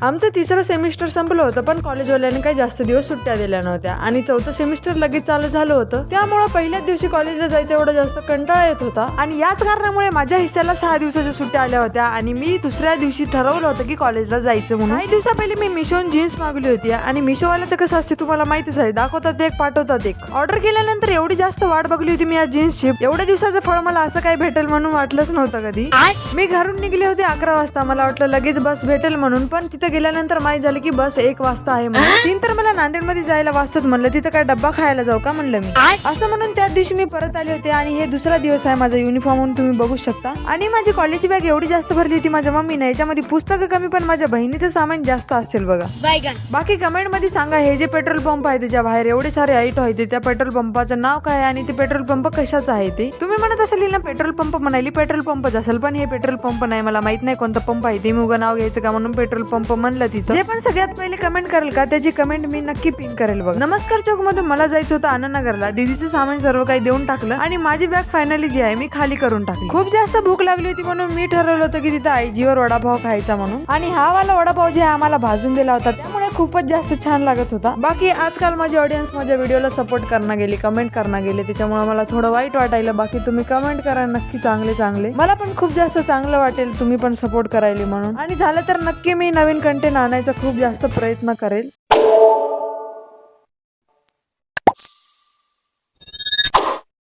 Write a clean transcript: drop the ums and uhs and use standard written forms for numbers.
आमचं तिसरं सेमिस्टर संपलं होतं, पण कॉलेजवाल्यांनी काही जास्त दिवस सुट्ट्या दिल्या नव्हत्या आणि चौथं सेमिस्टर लगेच चालू झालं होतं. त्यामुळे पहिल्याच दिवशी कॉलेजला जायचं एवढा जास्त कंटाळा येत होता आणि याच कारणामुळे माझ्या हिस्साला 6 दिवसाच्या सुट्ट्या आल्या होत्या आणि मी दुसऱ्या दिवशी ठरवलं होतं की कॉलेजला जायचं म्हणून. काही दिवसा पहिले मी मिशोन जीन्स मागवली होती आणि मिशोवाल्याचं कसं असते तुम्हाला माहितीच आहे, दाखवतात एक पाठवतात एक. ऑर्डर केल्यानंतर एवढी जास्त वाट बघली होती मी या जीन्सची. एवढ्या दिवसाचं फळ मला असं काही भेटेल म्हणून वाटलंच नव्हतं कधी. मी घरून निघले होते 11 वाजता. मला वाटलं लगेच बस भेटेल म्हणून, पण तिथे गेल्यानंतर माहित झालं की बस 1 वाजता आहे म्हणून. 3 तर मला नांदेडमध्ये जायला वाजतात. म्हणलं तिथं काय डब्बा खायला जाऊ का म्हणलं मी. असं म्हणून त्याच दिवशी मी परत आले होते आणि हे दुसरा दिवस आहे माझा युनिफॉर्म म्हणून तुम्ही बघू शकता. आणि माझी कॉलेजची बॅग एवढी जास्त भरली होती माझ्या मम्मीने, याच्यामध्ये पुस्तकं कमी पण माझ्या बहिणीचं सामान जास्त असेल बघा. बाकी कमेंट मध्ये सांगा हे जे पेट्रोल पंप आहे त्याच्या बाहेर एवढे सारे आईट होते, त्या पेट्रोल पंपाचं नाव काय आणि ते पेट्रोल पंप कशाचं आहे ते. तुम्ही म्हणत असेल ना पेट्रोल पंप म्हणाली, पेट्रोल पंपच असेल, पण हे पेट्रोल पंप नाही. मला माहित नाही कोणता पंप आहे ते, मी उगा नाव घ्यायचं का म्हणून पेट्रोल पंप म्हणलं तिथं. जे पण सगळ्यात पहिले कमेंट करेल का त्याची कमेंट मी नक्की पिन करेल बघ. नमस्कार चौक मधून मला जायचं होतं आनंदनगरला. दीदीचं सामान सर्व काही देऊन टाकलं आणि माझी बॅग फायनली जी आहे मी खाली करून टाकली. खूप जास्त भूक लागली होती म्हणून मी ठरवलं होतं की तिथं आईजीवर वडापाव खायचा म्हणून. आणि हा वाला वडापाव जे आम्हाला भाजून दिला होता त्यामुळे खूपच जास्त छान लागत होता. बाकी आजकाल माझी ऑडियन्स माझ्या व्हिडिओला सपोर्ट करणं गेली, कमेंट करणं गेले, त्याच्यामुळे मला थोडं वाईट वाटायला. बाकी तुम्ही कमेंट करा नक्की चांगले, मला पण खूप जास्त चांगलं वाटेल तुम्ही पण सपोर्ट करायला म्हणून. आणि झालं तर नक्की मी नवीन कंटेंट आणायचा खूप जास्त प्रयत्न करेल.